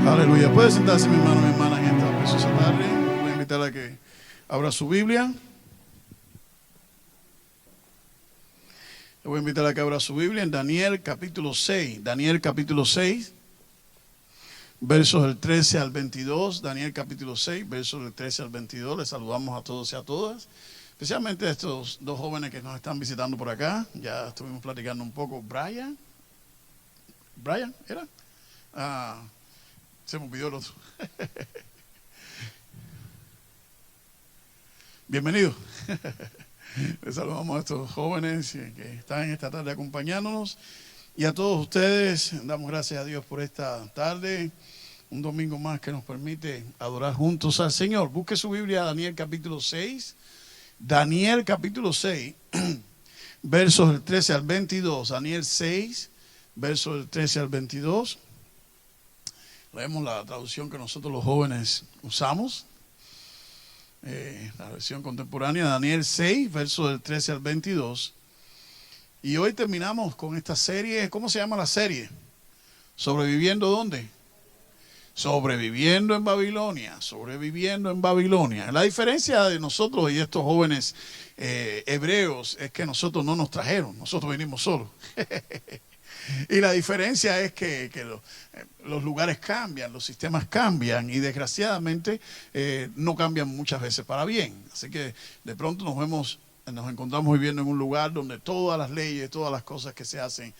Aleluya. Puede sentarse mi hermano, mi hermana, en esta preciosa tarde. Voy a invitarla a que abra su Biblia. Le voy a invitar a que abra su Biblia en Daniel capítulo 6. Daniel capítulo 6, versos del 13 al 22. Daniel capítulo 6, versos del 13 al 22. Les saludamos a todos y a todas. Especialmente a estos dos jóvenes que nos están visitando por acá. Ya estuvimos platicando un poco. Brian, ¿era? Se me olvidó el otro. Bienvenido. Les saludamos a estos jóvenes que están esta tarde acompañándonos. Y a todos ustedes, damos gracias a Dios por esta tarde. Un domingo más que nos permite adorar juntos al Señor. Busque su Biblia, Daniel capítulo 6. Daniel capítulo 6, versos del 13 al 22. Daniel 6, versos del 13 al 22. Leemos la traducción que nosotros los jóvenes usamos, la versión contemporánea. Daniel 6, versos del 13 al 22. Y hoy terminamos con esta serie. ¿Cómo se llama la serie? ¿Sobreviviendo dónde? Sobreviviendo en Babilonia. Sobreviviendo en Babilonia. La diferencia de nosotros y estos jóvenes hebreos es que nosotros no nos trajeron, nosotros vinimos solos. Y la diferencia es que los lugares cambian, los sistemas cambian y desgraciadamente no cambian muchas veces para bien. Así que de pronto nos encontramos viviendo en un lugar donde todas las leyes, todas las cosas que se hacen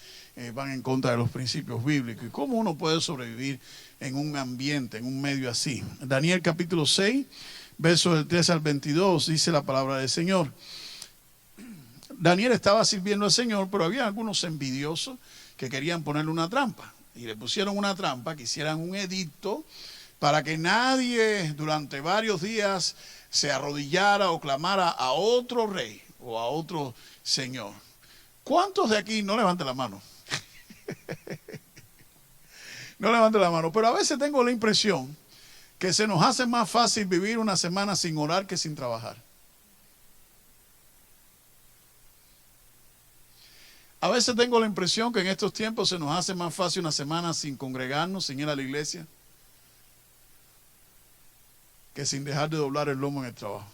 van en contra de los principios bíblicos. ¿Y cómo uno puede sobrevivir en un ambiente, en un medio así? Daniel capítulo 6, versos del 13 al 22, dice la palabra del Señor. Daniel estaba sirviendo al Señor, pero había algunos envidiosos que querían ponerle una trampa. Y le pusieron una trampa, que hicieran un edicto para que nadie durante varios días se arrodillara o clamara a otro rey o a otro señor. ¿Cuántos de aquí? No levanten la mano. No levanten la mano. Pero a veces tengo la impresión que se nos hace más fácil vivir una semana sin orar que sin trabajar. A veces tengo la impresión que en estos tiempos se nos hace más fácil una semana sin congregarnos, sin ir a la iglesia, que sin dejar de doblar el lomo en el trabajo.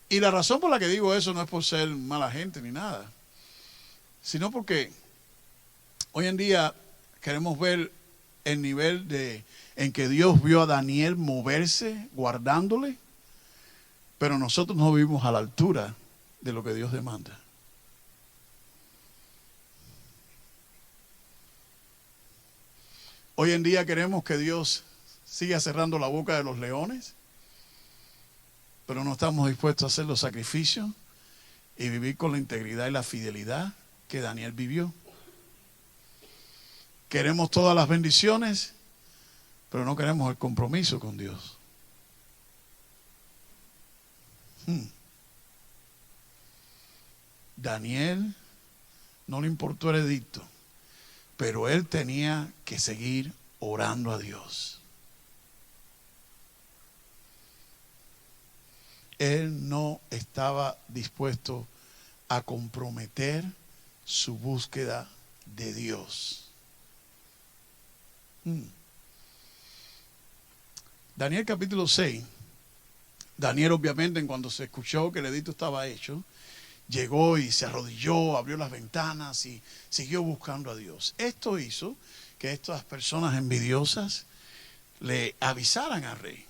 Y la razón por la que digo eso no es por ser mala gente ni nada, sino porque hoy en día queremos ver el nivel en que Dios vio a Daniel moverse guardándole, pero nosotros no vivimos a la altura de lo que Dios demanda. Hoy en día queremos que Dios siga cerrando la boca de los leones, pero no estamos dispuestos a hacer los sacrificios y vivir con la integridad y la fidelidad que Daniel vivió. Queremos todas las bendiciones, pero no queremos el compromiso con Dios. Daniel no le importó el edicto, pero él tenía que seguir orando a Dios. Él no estaba dispuesto a comprometer su búsqueda de Dios. Daniel capítulo 6. Daniel obviamente en cuando se escuchó que el edicto estaba hecho, llegó y se arrodilló, abrió las ventanas y siguió buscando a Dios. Esto hizo que estas personas envidiosas le avisaran al rey.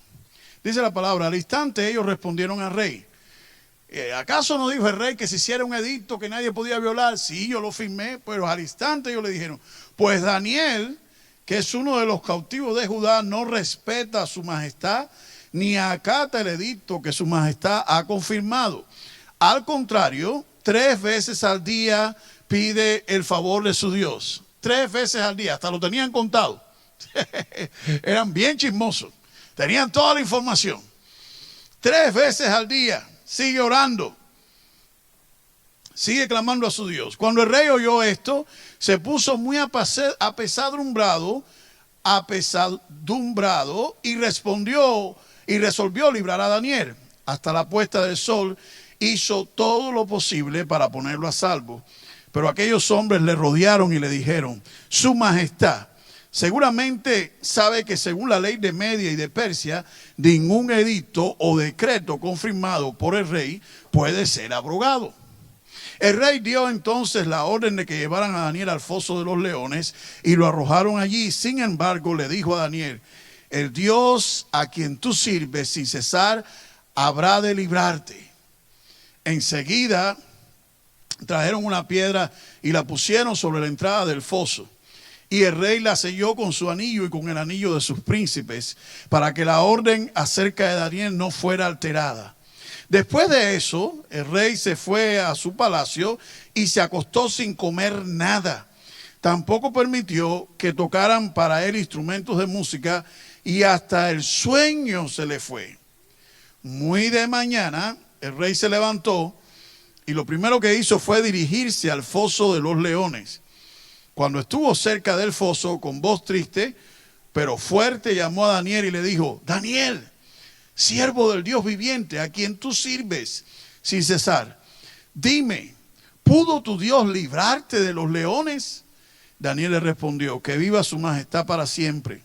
Dice la palabra, al instante ellos respondieron al rey. ¿Acaso no dijo el rey que se hiciera un edicto que nadie podía violar? Sí, yo lo firmé, pero al instante ellos le dijeron, pues Daniel, que es uno de los cautivos de Judá, no respeta a su majestad, ni acata el edicto que su majestad ha confirmado. Al contrario, 3 veces al día pide el favor de su Dios. 3 veces al día, hasta lo tenían contado. Eran bien chismosos, tenían toda la información. 3 veces al día, sigue orando, sigue clamando a su Dios. Cuando el rey oyó esto, se puso muy apesadumbrado y resolvió librar a Daniel. Hasta la puesta del sol hizo todo lo posible para ponerlo a salvo, Pero aquellos hombres le rodearon y le dijeron: Su Majestad seguramente sabe que según la ley de Media y de Persia, ningún edicto o decreto confirmado por el rey puede ser abrogado. El rey dio entonces la orden de que llevaran a Daniel al foso de los leones y lo arrojaron allí. Sin embargo, le dijo a Daniel: el Dios a quien tú sirves sin cesar habrá de librarte. Enseguida trajeron una piedra y la pusieron sobre la entrada del foso. Y el rey la selló con su anillo y con el anillo de sus príncipes, para que la orden acerca de Daniel no fuera alterada. Después de eso, el rey se fue a su palacio y se acostó sin comer nada. Tampoco permitió que tocaran para él instrumentos de música, y hasta el sueño se le fue. Muy de mañana, el rey se levantó y lo primero que hizo fue dirigirse al foso de los leones. Cuando estuvo cerca del foso, con voz triste pero fuerte, llamó a Daniel y le dijo: Daniel, siervo del Dios viviente, a quien tú sirves sin cesar, dime, ¿pudo tu Dios librarte de los leones? Daniel le respondió: que viva su majestad para siempre.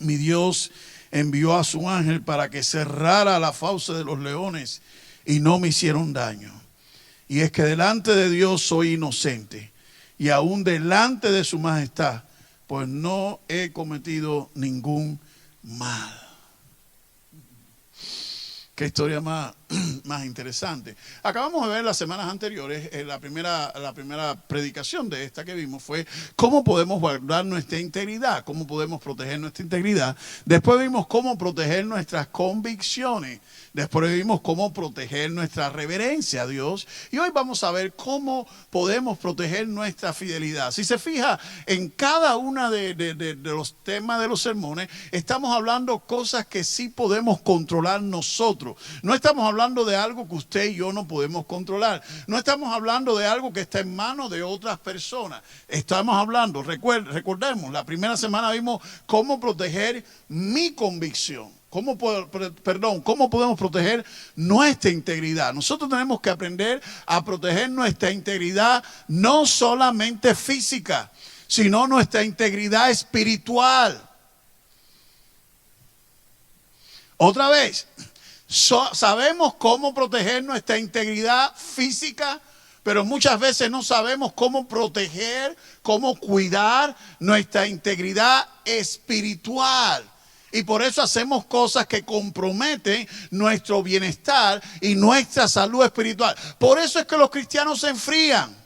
Mi Dios envió a su ángel para que cerrara la fauce de los leones y no me hicieron daño. Y es que delante de Dios soy inocente, y aún delante de su majestad, pues no he cometido ningún mal. Qué historia más interesante. Acabamos de ver las semanas anteriores, la primera predicación de esta que vimos fue cómo podemos guardar nuestra integridad, cómo podemos proteger nuestra integridad. Después vimos cómo proteger nuestras convicciones. Después vimos cómo proteger nuestra reverencia a Dios. Y hoy vamos a ver cómo podemos proteger nuestra fidelidad. Si se fija, en cada una de los temas de los sermones, estamos hablando cosas que sí podemos controlar nosotros. No estamos hablando de algo que usted y yo no podemos controlar. No estamos hablando de algo que está en manos de otras personas. Estamos hablando, recordemos, la primera semana vimos cómo proteger mi convicción. ¿Cómo podemos proteger nuestra integridad? Nosotros tenemos que aprender a proteger nuestra integridad, no solamente física, sino nuestra integridad espiritual. Otra vez, sabemos cómo proteger nuestra integridad física, pero muchas veces no sabemos cómo proteger, cómo cuidar nuestra integridad espiritual. Y por eso hacemos cosas que comprometen nuestro bienestar y nuestra salud espiritual. Por eso es que los cristianos se enfrían.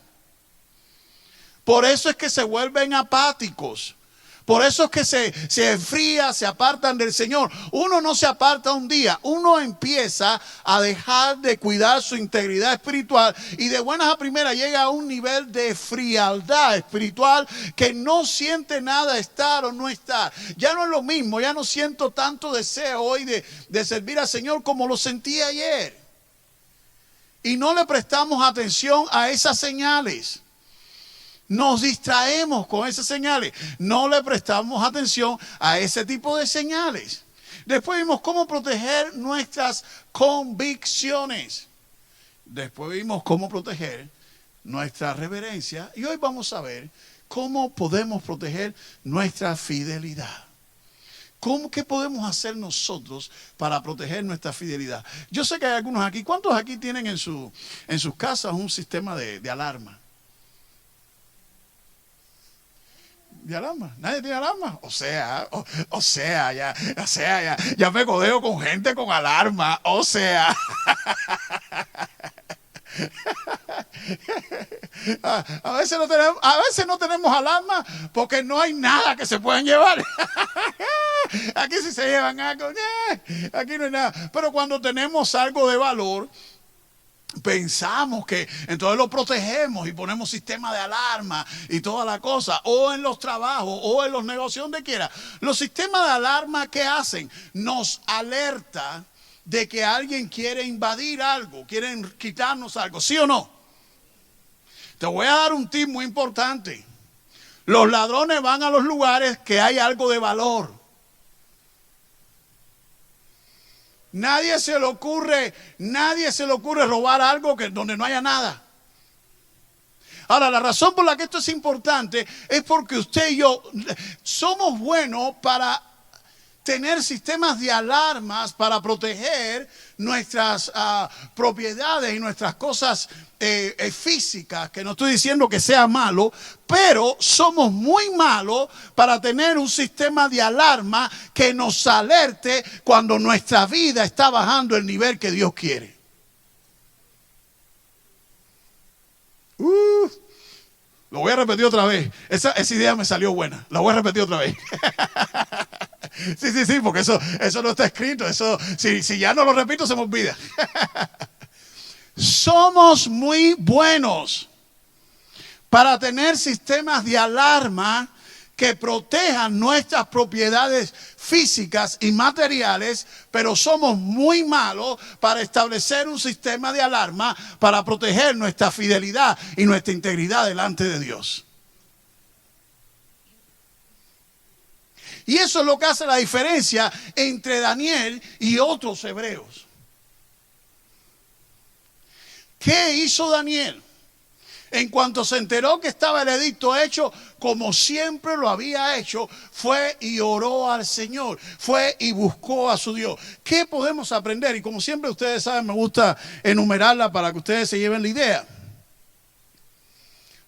Por eso es que se vuelven apáticos. Por eso es que se enfría, se apartan del Señor. Uno no se aparta un día. Uno empieza a dejar de cuidar su integridad espiritual y de buenas a primeras llega a un nivel de frialdad espiritual que no siente nada estar o no estar. Ya no es lo mismo, ya no siento tanto deseo hoy de servir al Señor como lo sentí ayer. Y no le prestamos atención a esas señales. Nos distraemos con esas señales. No le prestamos atención a ese tipo de señales. Después vimos cómo proteger nuestras convicciones. Después vimos cómo proteger nuestra reverencia. Y hoy vamos a ver cómo podemos proteger nuestra fidelidad. ¿Qué podemos hacer nosotros para proteger nuestra fidelidad? Yo sé que hay algunos aquí. ¿Cuántos aquí tienen en sus casas un sistema de alarma? ¿De alarma? ¿Nadie tiene alarma? Ya me codeo con gente con alarma. A veces no tenemos alarma porque no hay nada que se puedan llevar. Aquí sí se llevan algo, aquí no hay nada. Pero cuando tenemos algo de valor, pensamos que entonces lo protegemos y ponemos sistema de alarma y toda la cosa, o en los trabajos o en los negocios, donde quiera. Los sistemas de alarma, ¿qué hacen? Nos alerta de que alguien quiere invadir algo, quieren quitarnos algo, ¿sí o no? Te voy a dar un tip muy importante. Los ladrones van a los lugares que hay algo de valor. Nadie se le ocurre robar algo donde no haya nada. Ahora, la razón por la que esto es importante es porque usted y yo somos buenos para tener sistemas de alarmas para proteger nuestras propiedades y nuestras cosas físicas, que no estoy diciendo que sea malo, pero somos muy malos para tener un sistema de alarma que nos alerte cuando nuestra vida está bajando el nivel que Dios quiere. Lo voy a repetir otra vez. Esa idea me salió buena. La voy a repetir otra vez. Sí, porque eso no está escrito. Eso, si ya no lo repito, se me olvida. Somos muy buenos para tener sistemas de alarma que protejan nuestras propiedades físicas y materiales, pero somos muy malos para establecer un sistema de alarma para proteger nuestra fidelidad y nuestra integridad delante de Dios. Y eso es lo que hace la diferencia entre Daniel y otros hebreos. ¿Qué hizo Daniel? En cuanto se enteró que estaba el edicto hecho, como siempre lo había hecho, fue y oró al Señor, fue y buscó a su Dios. ¿Qué podemos aprender? Y como siempre ustedes saben, me gusta enumerarla para que ustedes se lleven la idea.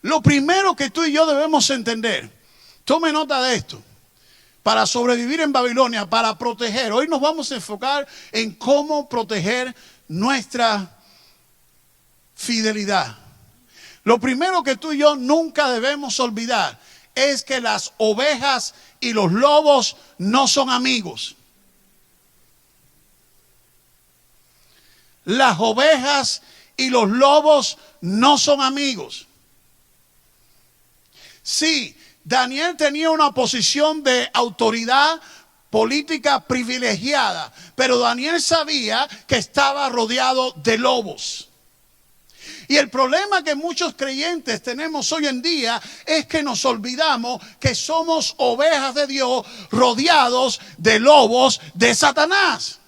Lo primero que tú y yo debemos entender, tome nota de esto, para sobrevivir en Babilonia, para proteger. Hoy nos vamos a enfocar en cómo proteger nuestra fidelidad. Lo primero que tú y yo nunca debemos olvidar es que las ovejas y los lobos no son amigos. Las ovejas y los lobos no son amigos. Sí, Daniel tenía una posición de autoridad política privilegiada, pero Daniel sabía que estaba rodeado de lobos. Y el problema que muchos creyentes tenemos hoy en día es que nos olvidamos que somos ovejas de Dios rodeados de lobos de Satanás.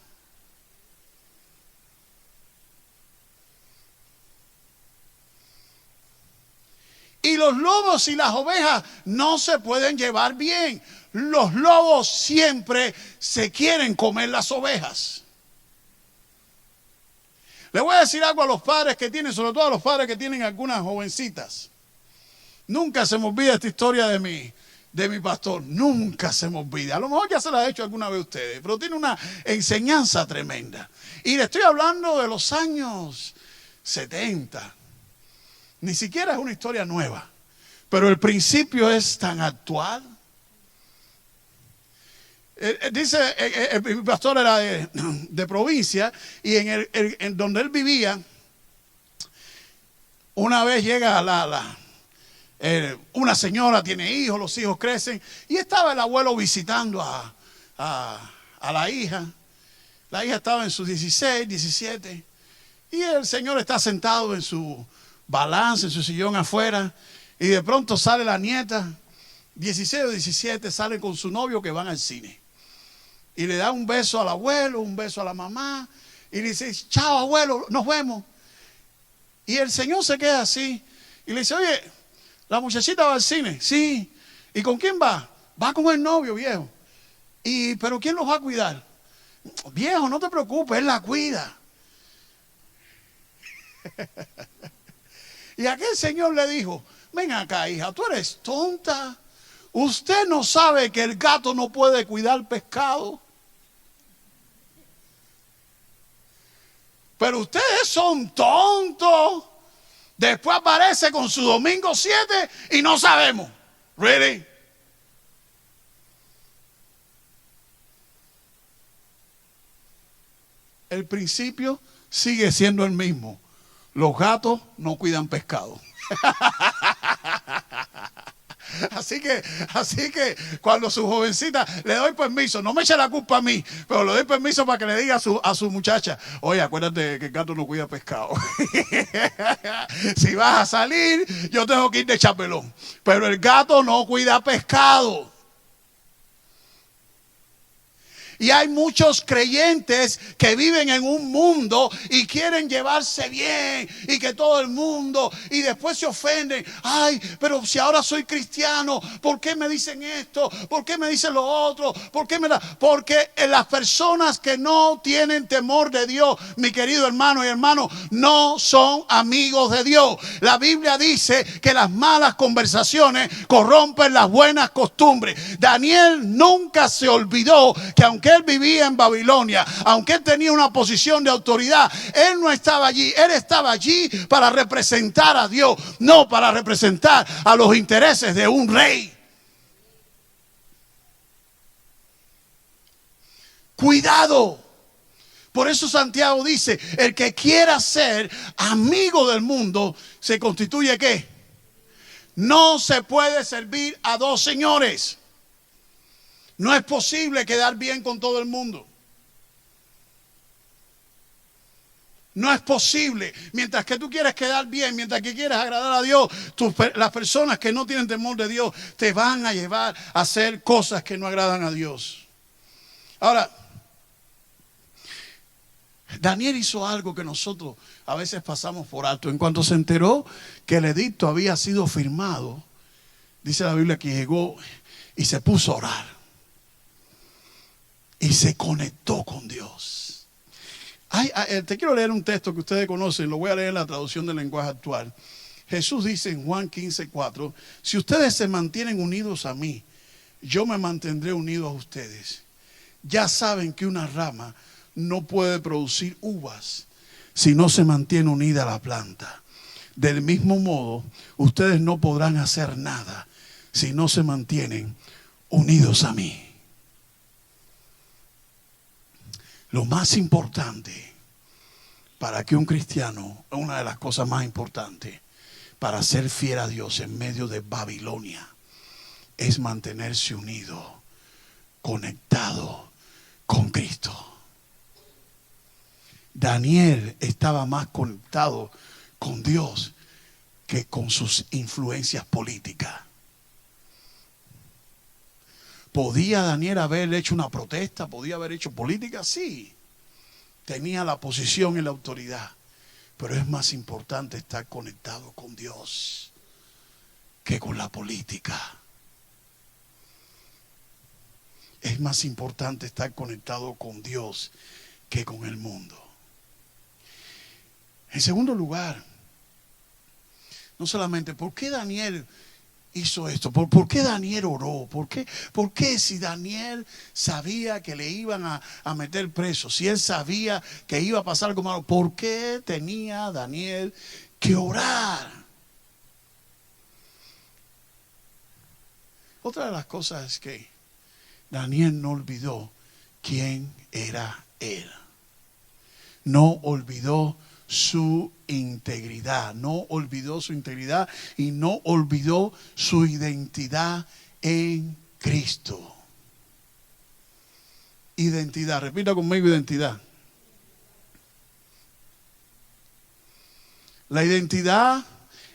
Y los lobos y las ovejas no se pueden llevar bien. Los lobos siempre se quieren comer las ovejas. Le voy a decir algo a los padres que tienen, sobre todo a los padres que tienen algunas jovencitas. Nunca se me olvida esta historia de mi pastor. Nunca se me olvida. A lo mejor ya se la he hecho alguna vez a ustedes, pero tiene una enseñanza tremenda. Y le estoy hablando de los años 70. Ni siquiera es una historia nueva, pero el principio es tan actual. Dice, mi pastor era de provincia y en donde él vivía, una vez llega una señora, tiene hijos, los hijos crecen y estaba el abuelo visitando a la hija. La hija estaba en sus 16, 17 y el señor está sentado en su balance, en su sillón afuera y de pronto sale la nieta, 16 o 17, sale con su novio que van al cine. Y le da un beso al abuelo, un beso a la mamá. Y le dice, chao abuelo, nos vemos. Y el señor se queda así. Y le dice, oye, la muchachita va al cine. Sí. ¿Y con quién va? Va con el novio, viejo. ¿Pero quién los va a cuidar? Viejo, no te preocupes, él la cuida. Y aquel señor le dijo, ven acá hija, tú eres tonta. ¿Usted no sabe que el gato no puede cuidar pescado? Pero ustedes son tontos. Después aparece con su domingo 7 y no sabemos. ¿Really? El principio sigue siendo el mismo. Los gatos no cuidan pescado. Así que cuando su jovencita le doy permiso, no me eche la culpa a mí, pero le doy permiso para que le diga a su muchacha, oye, acuérdate que el gato no cuida pescado. Si vas a salir, yo tengo que ir de chapelón, pero el gato no cuida pescado. Y hay muchos creyentes que viven en un mundo y quieren llevarse bien y que todo el mundo, y después se ofenden. Ay, pero si ahora soy cristiano, ¿por qué me dicen esto? ¿Por qué me dicen lo otro? ¿Por qué Porque las personas que no tienen temor de Dios, mi querido hermano y hermano, no son amigos de Dios. La Biblia dice que las malas conversaciones corrompen las buenas costumbres. Daniel nunca se olvidó que aunque él vivía en Babilonia, aunque él tenía una posición de autoridad, él no estaba allí. Él estaba allí para representar a Dios, no para representar a los intereses de un rey. Cuidado. Por eso Santiago dice, el que quiera ser amigo del mundo, se constituye ¿qué? No se puede servir a dos señores. No es posible quedar bien con todo el mundo. No es posible. Mientras que tú quieres quedar bien, mientras que quieres agradar a Dios, las personas que no tienen temor de Dios te van a llevar a hacer cosas que no agradan a Dios. Ahora, Daniel hizo algo que nosotros a veces pasamos por alto. En cuanto se enteró que el edicto había sido firmado, dice la Biblia que llegó y se puso a orar. Y se conectó con Dios. Te quiero leer un texto que ustedes conocen, lo voy a leer en la traducción del lenguaje actual. Jesús dice en Juan 15:4, si ustedes se mantienen unidos a mí, yo me mantendré unido a ustedes. Ya saben que una rama no puede producir uvas si no se mantiene unida a la planta. Del mismo modo, ustedes no podrán hacer nada si no se mantienen unidos a mí. Lo más importante para que un cristiano, una de las cosas más importantes para ser fiel a Dios en medio de Babilonia, es mantenerse unido, conectado con Cristo. Daniel estaba más conectado con Dios que con sus influencias políticas. ¿Podía Daniel haber hecho una protesta? ¿Podía haber hecho política? Sí. Tenía la posición y la autoridad. Pero es más importante estar conectado con Dios que con la política. Es más importante estar conectado con Dios que con el mundo. En segundo lugar, no solamente, ¿por qué Daniel hizo esto? ¿Por qué Daniel oró? ¿Por qué si Daniel sabía que le iban a meter preso, si él sabía que iba a pasar algo malo, por qué tenía Daniel que orar? Otra de las cosas es que Daniel no olvidó quién era él. No olvidó su integridad, no olvidó su integridad y no olvidó su identidad en Cristo. Identidad, repita conmigo, identidad. La identidad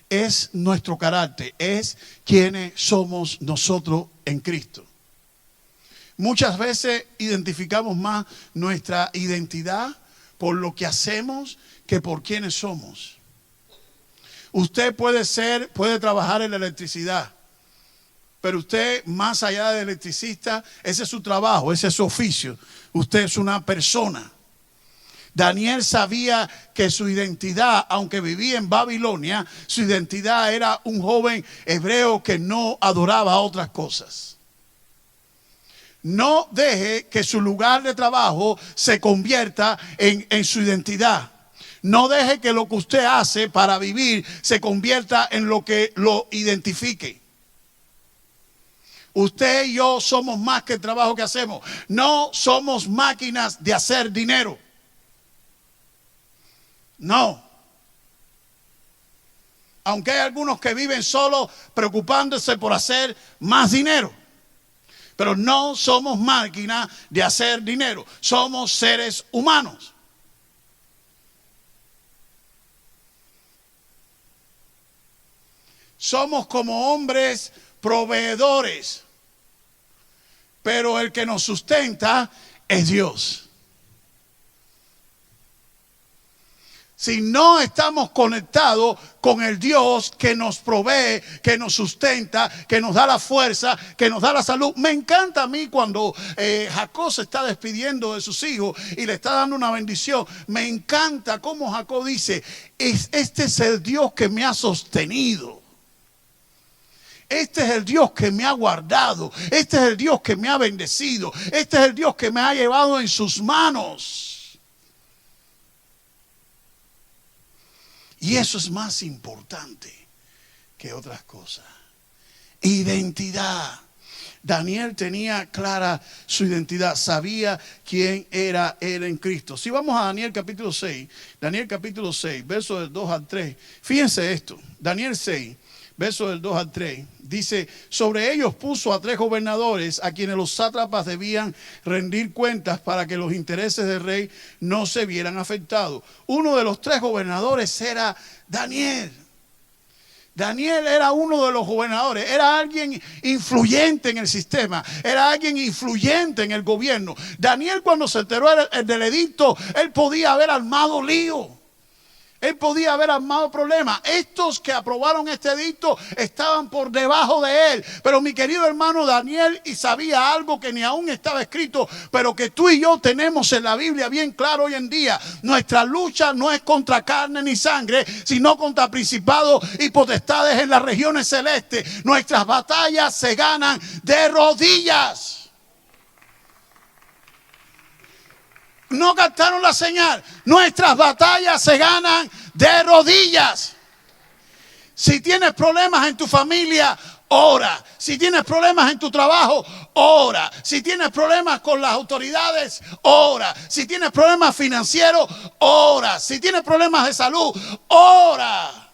es nuestro carácter, es quienes somos nosotros en Cristo. Muchas veces identificamos más nuestra identidad por lo que hacemos que por quienes somos. Usted puede trabajar en la electricidad, pero usted, más allá de electricista, ese es su trabajo, ese es su oficio. Usted es una persona. Daniel sabía que su identidad, aunque vivía en Babilonia, su identidad era un joven hebreo que no adoraba otras cosas. No deje que su lugar de trabajo se convierta en su identidad. No deje que lo que usted hace para vivir se convierta en lo que lo identifique. Usted y yo somos más que el trabajo que hacemos. No somos máquinas de hacer dinero. No. Aunque hay algunos que viven solo preocupándose por hacer más dinero. Pero no somos máquinas de hacer dinero. Somos seres humanos. Somos como hombres proveedores. Pero el que nos sustenta es Dios. Si no estamos conectados con el Dios que nos provee, que nos sustenta, que nos da la fuerza, que nos da la salud. Me encanta a mí cuando Jacob se está despidiendo de sus hijos y le está dando una bendición. Me encanta cómo Jacob dice, este es el Dios que me ha sostenido. Este es el Dios que me ha guardado. Este es el Dios que me ha bendecido. Este es el Dios que me ha llevado en sus manos. Y eso es más importante que otras cosas. Identidad. Daniel tenía clara su identidad. Sabía quién era él en Cristo. Si vamos a Daniel capítulo 6. Daniel capítulo 6, versos del 2 al 3. Fíjense esto. Daniel 6, versos del 2 al 3. Dice, sobre ellos puso a 3 gobernadores a quienes los sátrapas debían rendir cuentas para que los intereses del rey no se vieran afectados. Uno de los 3 gobernadores era Daniel. Daniel era uno de los gobernadores, era alguien influyente en el sistema, era alguien influyente en el gobierno. Daniel, cuando se enteró del edicto, él podía haber armado lío. Él podía haber armado problemas. Estos que aprobaron este edicto estaban por debajo de él. Pero mi querido hermano Daniel y sabía algo que ni aún estaba escrito, pero que tú y yo tenemos en la Biblia bien claro hoy en día. Nuestra lucha no es contra carne ni sangre, sino contra principados y potestades en las regiones celestes. Nuestras batallas se ganan de rodillas. No captaron la señal. Nuestras batallas se ganan de rodillas. Si tienes problemas en tu familia, ora. Si tienes problemas en tu trabajo, ora. Si tienes problemas con las autoridades, ora. Si tienes problemas financieros, ora. Si tienes problemas de salud, ora.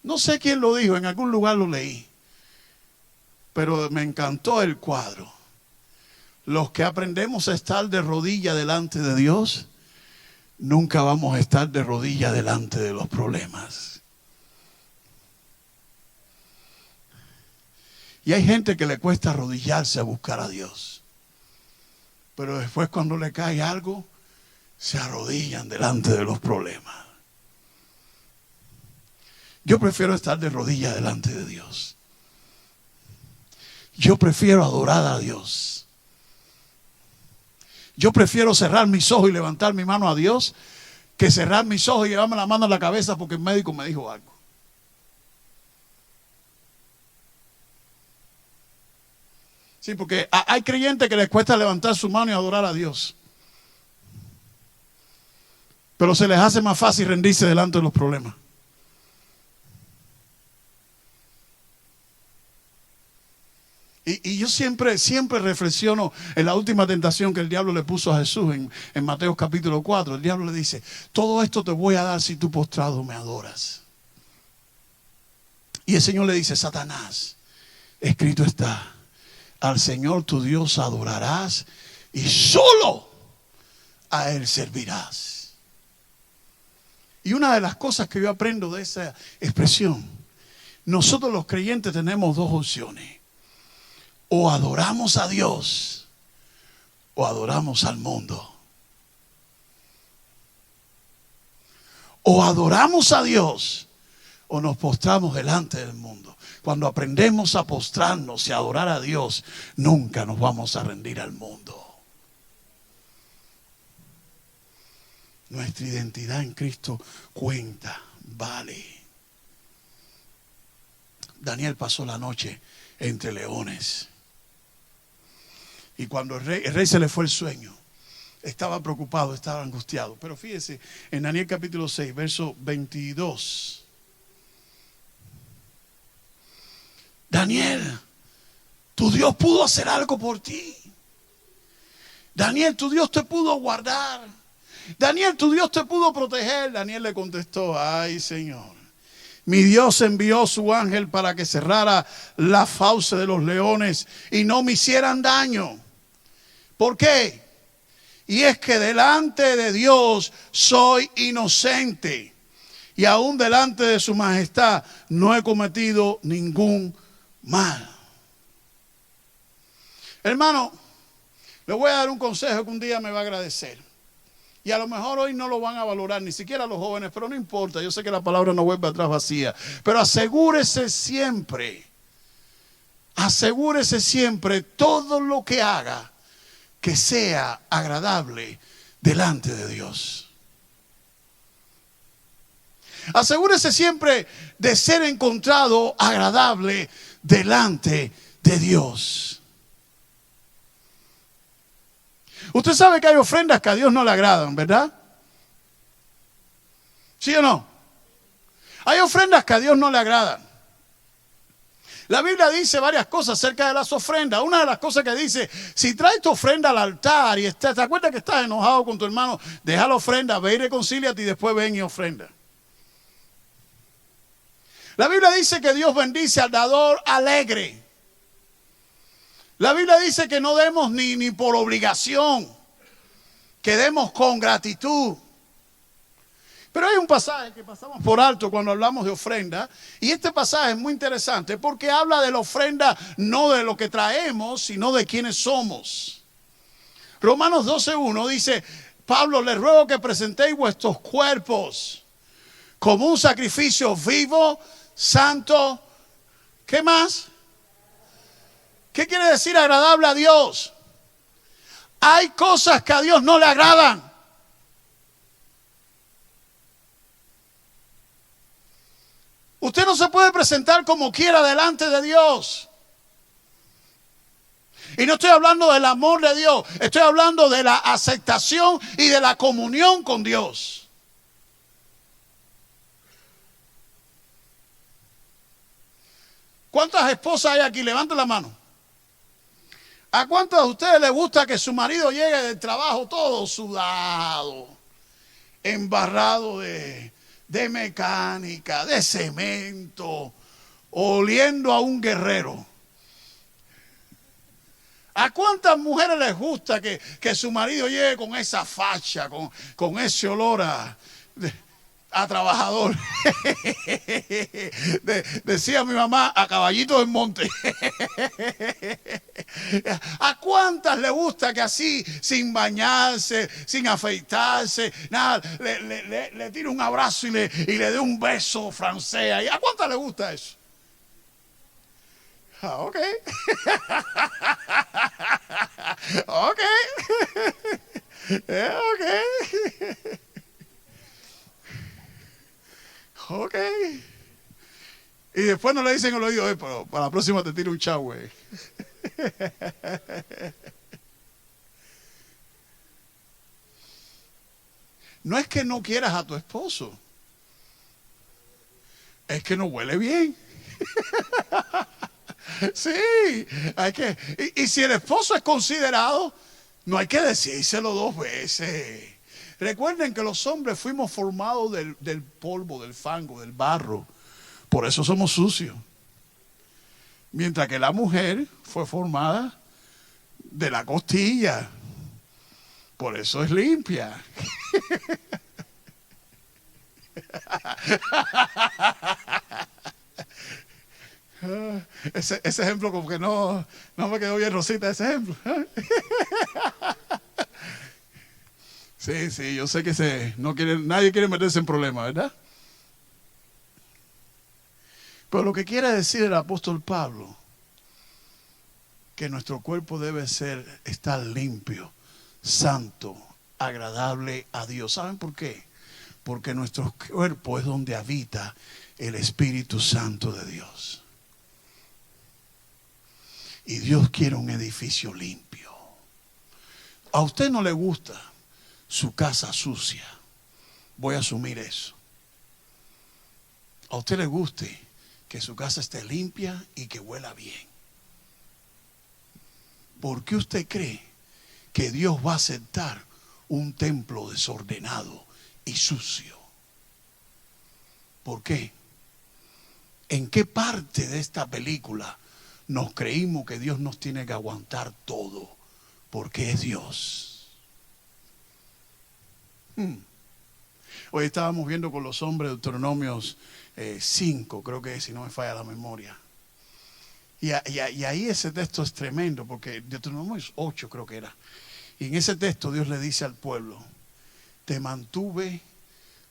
No sé quién lo dijo, en algún lugar lo leí, pero me encantó el cuadro. Los que aprendemos a estar de rodillas delante de Dios, nunca vamos a estar de rodillas delante de los problemas. Y hay gente que le cuesta arrodillarse a buscar a Dios, pero después cuando le cae algo, se arrodillan delante de los problemas. Yo prefiero estar de rodillas delante de Dios. Yo prefiero adorar a Dios. Yo prefiero cerrar mis ojos y levantar mi mano a Dios que cerrar mis ojos y llevarme la mano a la cabeza porque el médico me dijo algo. Sí, porque hay creyentes que les cuesta levantar su mano y adorar a Dios, pero se les hace más fácil rendirse delante de los problemas. Y yo siempre reflexiono en la última tentación que el diablo le puso a Jesús en Mateo capítulo 4. El diablo le dice, todo esto te voy a dar si tú postrado me adoras. Y el Señor le dice, Satanás, escrito está, al Señor tu Dios adorarás y solo a Él servirás. Y una de las cosas que yo aprendo de esa expresión, nosotros los creyentes tenemos 2 opciones. O adoramos a Dios o adoramos al mundo. O adoramos a Dios o nos postramos delante del mundo. Cuando aprendemos a postrarnos y a adorar a Dios, nunca nos vamos a rendir al mundo. Nuestra identidad en Cristo cuenta, vale. Daniel pasó la noche entre leones. Y cuando el rey se le fue el sueño, estaba preocupado, estaba angustiado. Pero fíjese, en Daniel capítulo 6, verso 22. Daniel, tu Dios pudo hacer algo por ti. Daniel, tu Dios te pudo guardar. Daniel, tu Dios te pudo proteger. Daniel le contestó, ay Señor, mi Dios envió su ángel para que cerrara la fauce de los leones y no me hicieran daño. ¿Por qué? Y es que delante de Dios soy inocente y aún delante de su majestad no he cometido ningún mal. Hermano, le voy a dar un consejo que un día me va a agradecer. Y a lo mejor hoy no lo van a valorar, ni siquiera los jóvenes, pero no importa. Yo sé que la palabra no vuelve atrás vacía. Pero asegúrese siempre todo lo que haga que sea agradable delante de Dios. Asegúrese siempre de ser encontrado agradable delante de Dios. Usted sabe que hay ofrendas que a Dios no le agradan, ¿verdad? ¿Sí o no? Hay ofrendas que a Dios no le agradan. La Biblia dice varias cosas acerca de las ofrendas. Una de las cosas que dice, si traes tu ofrenda al altar y te acuerdas que estás enojado con tu hermano, deja la ofrenda, ve y reconcíliate y después ven y ofrenda. La Biblia dice que Dios bendice al dador alegre. La Biblia dice que no demos ni por obligación, que demos con gratitud. Pero hay un pasaje que pasamos por alto cuando hablamos de ofrenda, y este pasaje es muy interesante porque habla de la ofrenda no de lo que traemos, sino de quiénes somos. Romanos 12:1 dice, Pablo, les ruego que presentéis vuestros cuerpos como un sacrificio vivo, santo, ¿qué más? ¿Qué quiere decir agradable a Dios? Hay cosas que a Dios no le agradan. Usted no se puede presentar como quiera delante de Dios. Y no estoy hablando del amor de Dios, estoy hablando de la aceptación y de la comunión con Dios. ¿Cuántas esposas hay aquí? Levanten la mano. ¿A cuántos de ustedes les gusta que su marido llegue del trabajo todo sudado, embarrado de mecánica, de cemento, oliendo a un guerrero? ¿A cuántas mujeres les gusta que su marido llegue con esa facha, con ese olor a trabajador? Decía mi mamá, a caballito del monte. ¿A cuántas le gusta que así, sin bañarse, sin afeitarse, nada, le tire un abrazo y le dé un beso francés? ¿A cuántas le gusta eso? Ok. Ok. Ok. Ok. Y después no le dicen al oído, pero para la próxima te tiro un chau, güey. No es que no quieras a tu esposo, es que no huele bien. Sí, hay que. Y si el esposo es considerado, no hay que decírselo dos veces. Recuerden que los hombres fuimos formados del polvo, del fango, del barro. Por eso somos sucios. Mientras que la mujer fue formada de la costilla. Por eso es limpia. Ese ejemplo como que no me quedó bien, Rosita, ese ejemplo. Sí, yo sé que nadie quiere meterse en problemas, ¿verdad? Pero lo que quiere decir el apóstol Pablo, que nuestro cuerpo debe estar limpio, santo, agradable a Dios. ¿Saben por qué? Porque nuestro cuerpo es donde habita el Espíritu Santo de Dios. Y Dios quiere un edificio limpio. A usted no le gusta su casa sucia. Voy a asumir eso. A usted le guste que su casa esté limpia y que huela bien. ¿Por qué usted cree que Dios va a aceptar un templo desordenado y sucio? ¿Por qué? ¿En qué parte de esta película nos creímos que Dios nos tiene que aguantar todo porque es Dios? Hoy estábamos viendo con los hombres Deuteronomios 5, creo que es, si no me falla la memoria. Y ahí ese texto es tremendo, porque Deuteronomio 8 creo que era. Y en ese texto Dios le dice al pueblo: te mantuve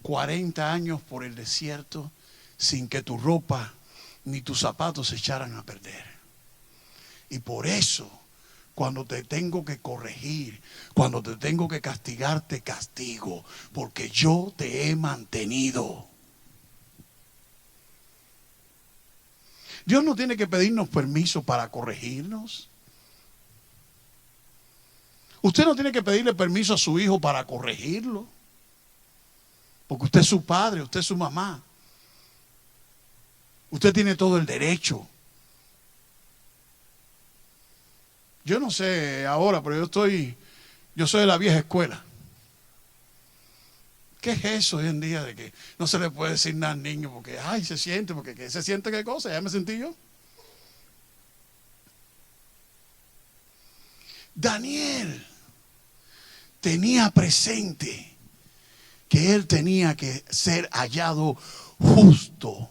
40 años por el desierto sin que tu ropa ni tus zapatos se echaran a perder. Y por eso, cuando te tengo que corregir, cuando te tengo que castigar, te castigo, porque yo te he mantenido. Dios no tiene que pedirnos permiso para corregirnos. Usted no tiene que pedirle permiso a su hijo para corregirlo, porque usted es su padre, usted es su mamá. Usted tiene todo el derecho. Yo no sé ahora, pero yo soy de la vieja escuela. ¿Qué es eso hoy en día de que no se le puede decir nada al niño porque, ay, se siente, porque ¿qué se siente qué cosa? Ya me sentí yo. Daniel tenía presente que él tenía que ser hallado justo,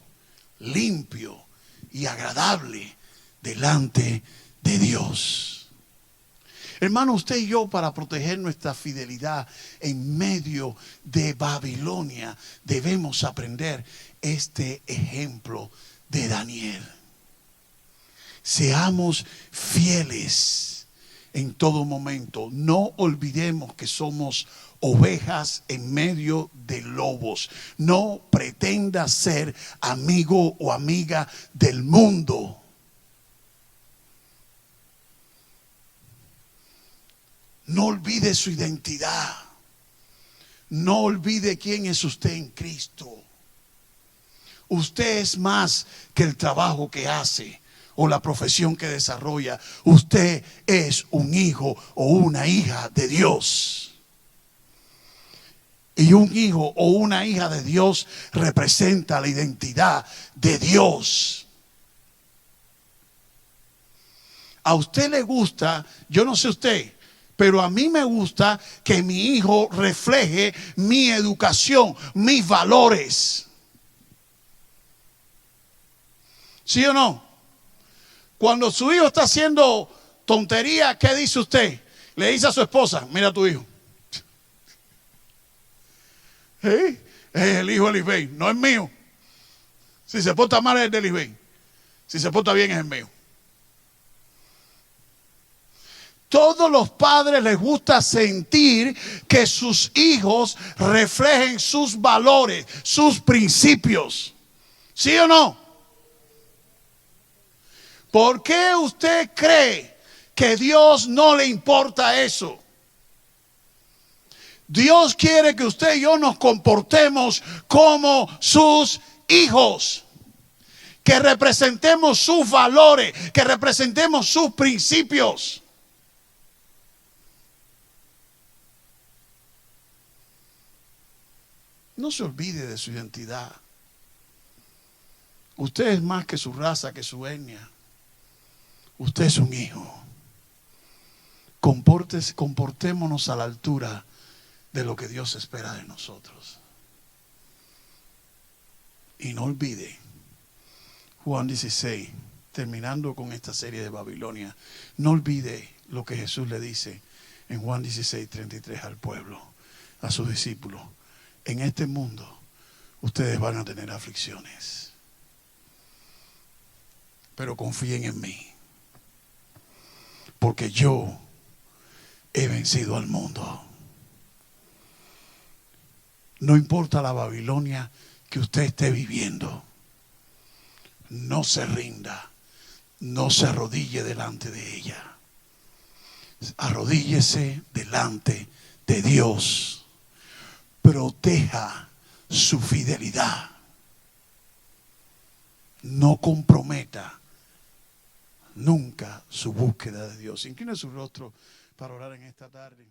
limpio y agradable delante de Dios. Hermano, usted y yo, para proteger nuestra fidelidad en medio de Babilonia, debemos aprender este ejemplo de Daniel. Seamos fieles en todo momento. No olvidemos que somos ovejas en medio de lobos. No pretenda ser amigo o amiga del mundo. No olvide su identidad. No olvide quién es usted en Cristo. Usted es más que el trabajo que hace o la profesión que desarrolla. Usted es un hijo o una hija de Dios. Y un hijo o una hija de Dios representa la identidad de Dios. A usted le gusta, yo no sé usted, pero a mí me gusta que mi hijo refleje mi educación, mis valores. ¿Sí o no? Cuando su hijo está haciendo tontería, ¿qué dice usted? Le dice a su esposa: mira a tu hijo. ¿Sí? Es el hijo de Lisbeth, no es mío. Si se porta mal es el de Lisbeth. Si se porta bien es el mío. Todos los padres les gusta sentir que sus hijos reflejen sus valores, sus principios. ¿Sí o no? ¿Por qué usted cree que a Dios no le importa eso? Dios quiere que usted y yo nos comportemos como sus hijos. Que representemos sus valores, que representemos sus principios. No se olvide de su identidad. Usted es más que su raza, que su etnia. Usted es un hijo. Comportémonos a la altura de lo que Dios espera de nosotros. Y no olvide Juan 16, terminando con esta serie de Babilonia. No olvide lo que Jesús le dice en Juan 16, 33 al pueblo, a sus discípulos. En este mundo ustedes van a tener aflicciones, pero confíen en mí, porque yo he vencido al mundo. No importa la Babilonia que usted esté viviendo, no se rinda, no se arrodille delante de ella. Arrodíllese delante de Dios. Proteja su fidelidad. No comprometa nunca su búsqueda de Dios. Incline su rostro para orar en esta tarde.